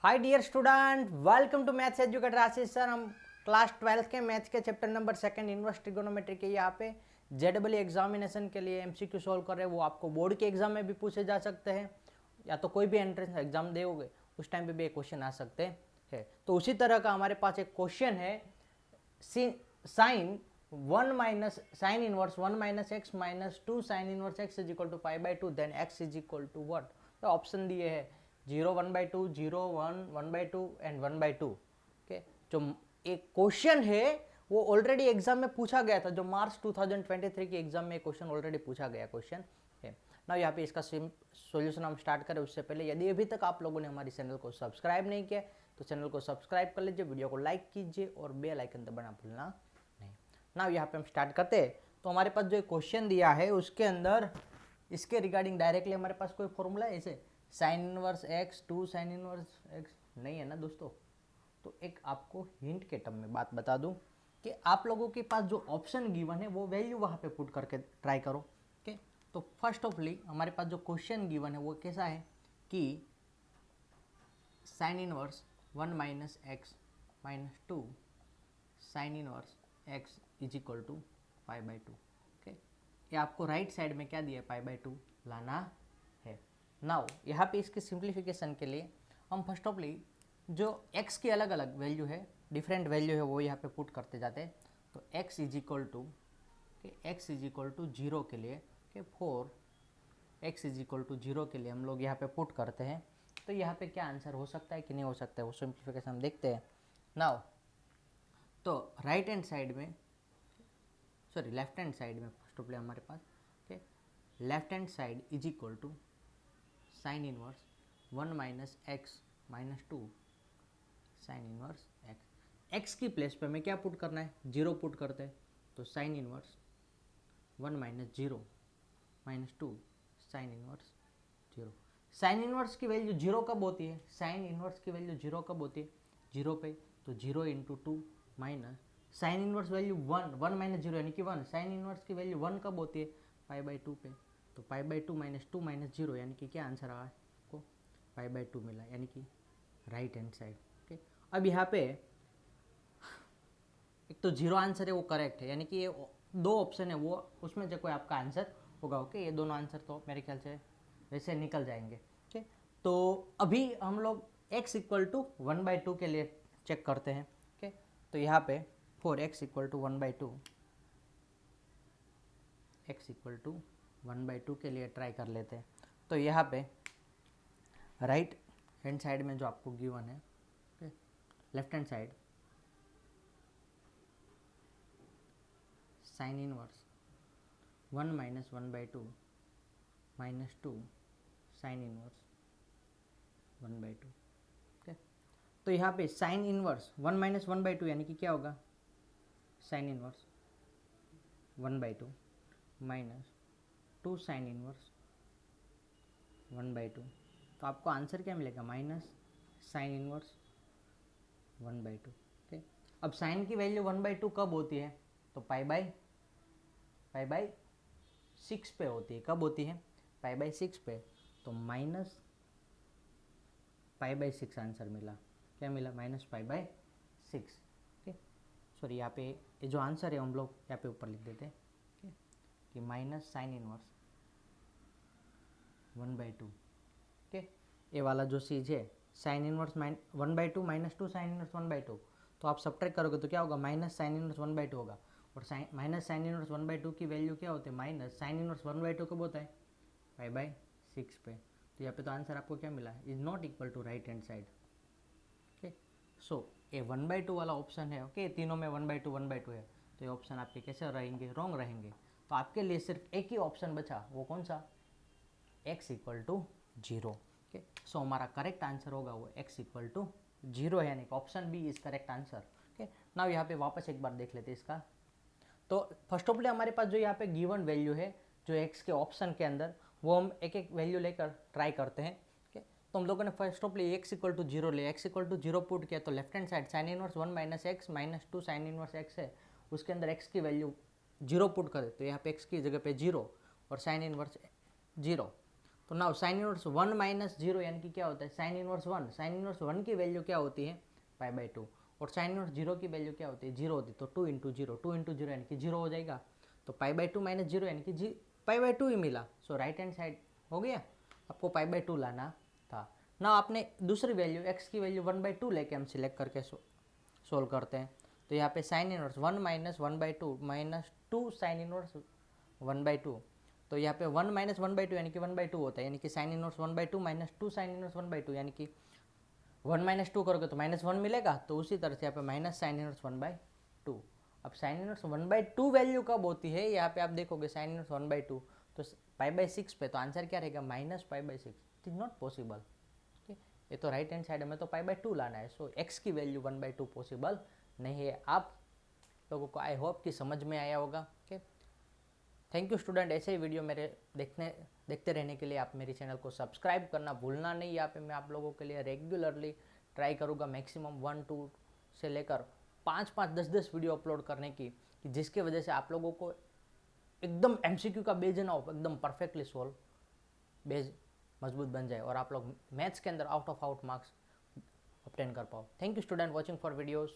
Hi dear student, welcome to maths educator Ashish sir. हम class 12 के maths के chapter number 2 inverse trigonometry के यहाँ पे जेडबल एग्जामिनेशन के लिए एमसीक्यू सॉल्व कर रहे हैं। वो आपको बोर्ड के एग्जाम में भी पूछे जा सकते हैं या तो कोई भी एंट्रेंस एग्जाम दोगे उस टाइम पे भी एक क्वेश्चन आ सकते हैं। तो उसी तरह का हमारे पास एक क्वेश्चन है, sine 1 minus sine inverse 1 minus x minus 2 sine inverse x is equal to pi by 2, then x is equal to what. तो ऑप्शन दिए है 0 1/2, 0 1 1/2 एंड 1/2। ओके, जो एक क्वेश्चन है वो ऑलरेडी एग्जाम में पूछा गया था, जो मार्च 2023 की एग्जाम में क्वेश्चन ऑलरेडी पूछा गया क्वेश्चन है ना। यहाँ पे इसका सॉल्यूशन हम स्टार्ट करें उससे पहले यदि अभी तक आप लोगों ने हमारी चैनल को सब्सक्राइब नहीं किया तो चैनल को सब्सक्राइब कर लीजिए, वीडियो को लाइक कीजिए और बेल आइकन दबाना भूलना नहीं ना। यहाँ पे हम स्टार्ट करते हैं। तो हमारे पास जो क्वेश्चन दिया है उसके अंदर इसके रिगार्डिंग डायरेक्टली हमारे पास कोई फॉर्मूला है ऐसे sign inverse x 2 sine inverse x नहीं है ना दोस्तों। तो एक आपको हिंट के टर्म में बात बता दूं कि आप लोगों के पास जो ऑप्शन गिवन है वो वैल्यू वहाँ पे पुट करके ट्राई करो। ओके, तो फर्स्ट ऑफली हमारे पास जो क्वेश्चन गिवन है वो कैसा है कि sine inverse 1 minus x minus 2 sine inverse x is equal to pi by 2। Okay, ये आपको राइट साइड में क्या दिया है, पाई बाई 2 लाना है। नाउ यहाँ पे इसके सिंप्लीफिकेशन के लिए हम फर्स्ट ऑफली जो x की अलग अलग वैल्यू है, डिफरेंट वैल्यू है, वो यहाँ पे पुट करते जाते हैं। तो x is equal to x is equal to 0 के लिए कि 4 x इज इक्वल टू 0 के लिए हम लोग यहाँ पे पुट करते हैं। तो यहाँ पे क्या आंसर हो सकता है कि नहीं हो सकता है वो सिंप्लीफिकेशन हम देखते हैं। नाउ तो राइट हैंड साइड में लेफ्ट हैंड साइड में फर्स्ट ऑफ ऑल हमारे पास left hand side is equal to sine inverse 1 minus x minus 2 sine inverse x. X की प्लेस पे हमें क्या पुट करना है, 0 पुट करते हैं। तो sign inverse 1 minus 0 minus 2 sine inverse 0। Sine inverse की वैल्यू 0 कब होती है, साइन इनवर्स की वैल्यू 0 कब होती है, 0 पे। तो 0 into 2 minus sine inverse value 1 1 minus 0 यानी कि 1। साइन इनवर्स की वैल्यू 1 कब होती है, पाई बाई 2 पे। तो पाई बाई 2 माइनस 2 माइनस 0 यानी कि क्या आंसर आया आपको, पाई बाई 2 मिला, यानी कि राइट हैंड साइड। ओके, अब यहाँ पे एक तो 0 आंसर है वो करेक्ट है, यानी कि ये दो ऑप्शन है वो उसमें से कोई आपका आंसर होगा। ओके, ये दोनों आंसर तो मेरे ख्याल से वैसे निकल जाएंगे। ओके, तो अभी हम लोग x इक्वल टू 1/2 के लिए चेक करते हैं। ओके, तो यहाँ पे 4x equal to 1/2 x equal to 1/2 के लिए ट्राई कर लेते हैं। तो यहाँ पे राइट हैंड साइड में जो आपको गिवन है, left hand side sine inverse 1 minus 1/2 minus 2 sine inverse 1/2। Okay, तो यहाँ पे साइन इनवर्स 1 माइनस 1/2 यानी कि क्या होगा, sine inverse 1/2 minus 2 sine inverse 1/2। तो आपको आंसर क्या मिलेगा, माइनस साइन इनवर्स 1/2। ओके, अब साइन की वैल्यू 1/2 कब होती है, तो पाई बाई 6 पे होती है। कब होती है, पाई बाई 6 पे। तो माइनस पाई बाई 6 आंसर मिला। क्या मिला, minus pi by 6। Okay, sorry यहाँ पे ये जो आंसर है हम लोग यहाँ पे ऊपर लिख देते हैं कि माइनस साइन इनवर्स 1/2। ओके, ये वाला जो चीज़ है sine inverse 1/2 minus 2 sine inverse 1/2, तो आप सब्ट्रैक्ट करोगे तो क्या होगा, माइनस साइन इनवर्स 1/2 होगा। और माइनस साइन इनवर्स 1/2 की वैल्यू क्या होती है, माइनस साइन इनवर्स 1/2 कब होता है, पाई बाई 6 पे। तो यहाँ पे तो आंसर आपको क्या मिला, is not equal to right hand side. Okay, so ये 1/2 वाला ऑप्शन है। ओके, तीनों में 1/2 है, तो ये ऑप्शन आपके कैसे रहेंगे, रॉन्ग रहेंगे। तो आपके लिए सिर्फ एक ही ऑप्शन बचा, वो कौन सा, x इक्वल टू 0। ओके, सो हमारा करेक्ट आंसर होगा वो x इक्वल टू 0 है, यानी option B is correct answer. Okay, now यहाँ पे वापस एक बार देख लेते हैं इसका। तो फर्स्ट ऑफ ऑल हमारे पास जो यहाँ पे गिवन वैल्यू है जो x के ऑप्शन के अंदर, वो हम एक एक वैल्यू लेकर ट्राई करते हैं। ओके, तो हम लोगों ने first of all x equal to 0 ले, x इक्वल टू 0 पुट किया। तो left hand side sine inverse 1 minus x minus 2 sine inverse x है, उसके अंदर x की वैल्यू 0 पुट करे। तो यहाँ पे x की जगह पे 0 और साइन इनवर्स 0। तो नाउ साइन इनवर्स 1 माइनस 0 यानी कि क्या होता है साइन इनवर्स 1। साइन इनवर्स 1 की वैल्यू क्या होती है पाई बाई 2, और साइन इनवर्स 0 की वैल्यू क्या होती है 0 होती है, तो 2 इंटू जीरो, 2 इंटू जीरो यानी कि 0 हो जाएगा। तो पाई बाई 2 माइनस 0 यानी कि पाई बाई 2 ही मिला। सो राइट हैंड साइड हो गया, आपको पाई बाई 2 लाना था ना। आपने दूसरी वैल्यू एक्स की वैल्यू 1/2 लेके हम सिलेक्ट करके सोल्व करते हैं। तो यहाँ पे sign inverse 1 minus 1/2 minus 2 sine inverse 1/2, तो यहाँ पे 1 माइनस 1/2 यानी कि 1/2 होता है, यानी कि sine inverse 1/2 minus 2 sine inverse 1/2 यानी कि 1 माइनस 2 करोगे तो -1 मिलेगा। तो उसी तरह से यहाँ पे माइनस साइन इनवर्स 1/2। अब साइन इनवर्स 1/2 वैल्यू कब होती है, यहाँ पे आप देखोगे साइन इनवर्स 1/2 तो π/6 पे, तो आंसर क्या रहेगा -π/6। It is not possible. ये तो राइट हैंड साइड में तो π/2 लाना है। सो एक्स की वैल्यू 1/2 पॉसिबल नहीं है। आप लोगों को आई होप कि समझ में आया होगा। Okay, thank you student. ऐसे ही वीडियो मेरे देखते रहने के लिए आप मेरे चैनल को सब्सक्राइब करना भूलना नहीं। यहाँ पे मैं आप लोगों के लिए रेगुलरली ट्राई करूँगा मैक्सिमम 1-2 से लेकर 5-5, 10-10 वीडियो अपलोड करने की, कि जिसके वजह से आप लोगों को एकदम MCQ का बेस है ना एकदम परफेक्टली सोल्व, बेस मजबूत बन जाए और आप लोग मैथ्स के अंदर out of out marks obtain कर पाओ। Thank you student watching for videos.